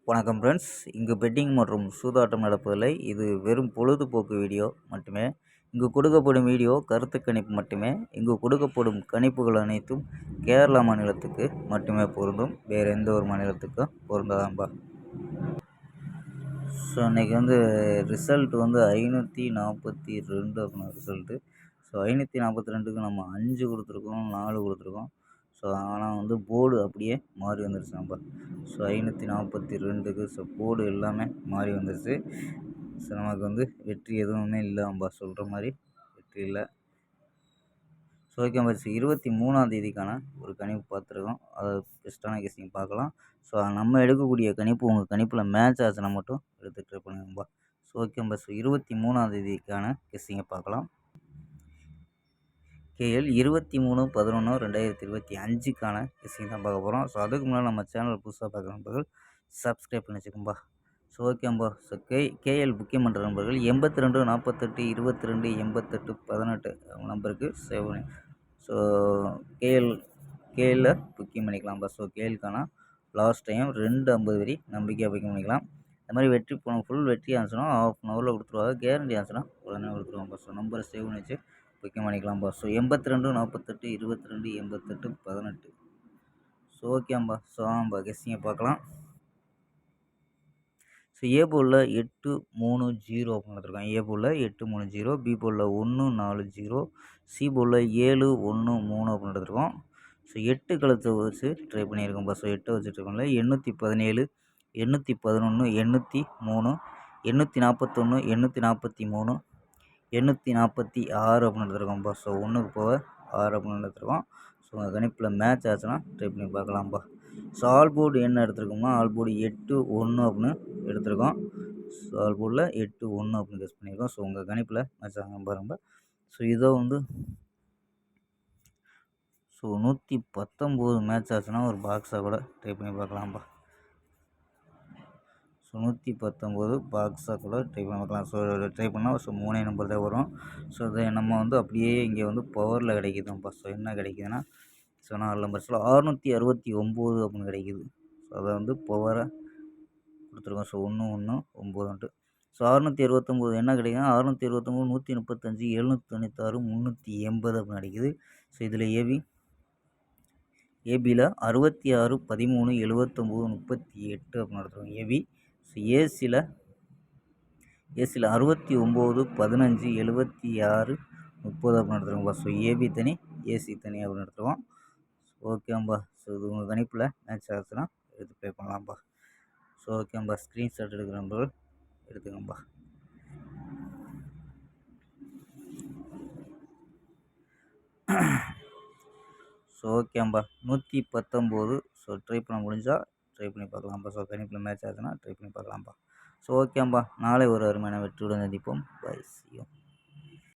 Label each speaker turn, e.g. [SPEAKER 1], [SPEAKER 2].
[SPEAKER 1] வணக்கம் ஃப்ரெண்ட்ஸ். இங்கு பெட்டிங் மற்றும் சூதாட்டம் நடப்பதில்லை. இது வெறும் பொழுதுபோக்கு வீடியோ மட்டுமே. இங்கு கொடுக்கப்படும் வீடியோ கருத்து கணிப்பு மட்டுமே. இங்கு கொடுக்கப்படும் கணிப்புகள் அனைத்தும் கேரளா மாநிலத்துக்கு மட்டுமே பொருந்தும். வேறு எந்த ஒரு மாநிலத்துக்கும் பொருந்தாதான்பா. ஸோ இன்றைக்கி ரிசல்ட் 542 அப்படின்னா ரிசல்ட்டு. ஸோ 542க்கு நம்ம 5 கொடுத்துருக்கோம், 4 கொடுத்துருக்கோம். ஸோ ஆனால் போர்டு அப்படியே மாறி வந்துருச்சு நம்ம. ஸோ 542க்கு போர்டு எல்லாமே மாறி வந்துருச்சு. ஸோ நமக்கு வெற்றி எதுவுமே இல்லை நம்ம சொல்கிற மாதிரி வெற்றி இல்லை. ஸோ ஓகே பஸ் 23ஆம் ஒரு கணிப்பு பார்த்துருக்கோம். அதை பெஸ்ட்டான கெஸ்ஸிங் பார்க்கலாம். ஸோ நம்ம எடுக்கக்கூடிய கணிப்பு உங்கள் கணிப்பில் மேட்ச் ஆச்சுன்னா மட்டும் எடுத்து ட்ரை பண்ணுங்கப்பா. ஸோ ஓகே பஸ் 23ஆம் கெஸ்ஸிங்கை பார்க்கலாம். கேஎல் 23/11/2025 கெஸ்ஸிங் தான் பார்க்க போகிறோம். ஸோ அதுக்கு முன்னாடி நம்ம சேனல் புதுசாக பார்க்குற நண்பர்கள் சப்ஸ்கிரைப் பண்ணி வச்சுக்கோம்பா. ஸோ ஓகேம்பா. ஸோ கேஎல் புக்கிங் பண்ணுற நண்பர்கள் 82 48 22 88 18 நம்பருக்கு சேவ் பண்ணி ஸோ கேஎல்ல புக்கிங் பண்ணிக்கலாம்ப்பா. ஸோ கேஎலுக்கான லாஸ்ட் டைம் 250 வரி நம்பிக்கையாக புக்கிங் பண்ணிக்கலாம். இந்த மாதிரி வெற்றி ஃபுல் வெற்றி ஆச்சுன்னா ½ கொடுத்துருவாங்க. கேரண்டி ஆச்சுன்னா உடனே கொடுத்துருவாங்கப்பா. ஸோ நம்பரை சேவ் பண்ணி வச்சு புக்கிங் பண்ணிக்கலாம்ப்பா. ஸோ 82 48 22 88 18. ஸோ ஓகேம்பா. ஸோ ஆமாம்பா கெஸ்ஸிங்கை பார்க்கலாம். ஸோ ஏ போலில் 830 அப்படின்னு எடுத்துருக்காங்க. ஏ போலில் 830, பி போலில் 140, சி போலில் 713 அப்படின்னு எடுத்துருக்கோம். ஸோ 8 கழுத்தை வச்சு ட்ரை பண்ணியிருக்கோம்ப்பா. ஸோ 8 வச்சு ட்ரை பண்ணல. 817, 811, 803, 841, 843, 846 அப்படின்னு எடுத்துருக்கோம்ப்பா. ஸோ 1க்கு போக 6 அப்படின்னு எடுத்துருக்கோம். ஸோ உங்கள் கணிப்பில் மேட்ச் ஆச்சுன்னா ட்ரை பண்ணி பார்க்கலாம்ப்பா. ஸோ ஆல் போர்டு என்ன எடுத்துருக்கோம்னா ஆல் போர்டு 81 அப்படின்னு எடுத்திருக்கோம். ஸோ ஆல் போர்டில் 81 அப்படின்னு கெஸ் பண்ணியிருக்கோம். ஸோ உங்கள் கணிப்பில் மேட்ச் ஆகும் பாருங்க. ஸோ இதை ஸோ 119 மேட்ச் ஆச்சுன்னா ஒரு பாக்ஸாக கூட ட்ரை பண்ணி பார்க்கலாம்ப்பா. ஸோ 119 பாக்ஸாக கூட ட்ரை பண்ணி பார்க்கலாம். ஸோ ட்ரை பண்ணால் ஸோ 3 நம்பர் தான் வரும். ஸோ இதை நம்ம அப்படியே இங்கே பவரில் கிடைக்குதுப்பா. ஸோ என்ன கிடைக்குதுன்னா ஸோ 4 நம்பர்ஸில் 669 அப்படின்னு கிடைக்குது. ஸோ அதை பவரை கொடுத்துருக்கோம். ஸோ 1 1 9. ஸோ 669 என்ன கிடைக்குதுன்னா 629 135 796 380 அப்படின்னு கிடைக்குது. ஸோ இதில் ஏபியில் 66 13 79 38 அப்படின்னு எடுத்துருக்கோம் ஏபி. ஸோ ஏசியில் 69 15 76 30 அப்படின்னு எடுத்துருக்கோம்ப்பா. ஸோ ஏபி தனி ஏசி தனி அப்படின்னு எடுத்துருக்கோம். ஓகேம்பா. ஸோ இது உங்கள் கணிப்பில் மேட்ச் ஆச்சுன்னா எடுத்து ப்ளே பண்ணலாம்ப்பா. ஸோ ஓகேம்பா. ஸ்க்ரீன்ஷாட் எடுக்கிற நம்பர்கள் எடுத்துக்கோம்பா. ஸோ ஓகேம்பா. 119 ஸோ ட்ரை பண்ண முடிஞ்சால் ட்ரை பண்ணி பார்க்கலாம்ப்பா. ஸோ கணிப்பில் மேட்ச் ஆச்சுன்னா ட்ரை பண்ணி பார்க்கலாம்ப்பா. ஸோ ஓகேம்பா. நாளை ஒரு அருமையான வெற்றியுடன் சந்திப்போம். பை. C you.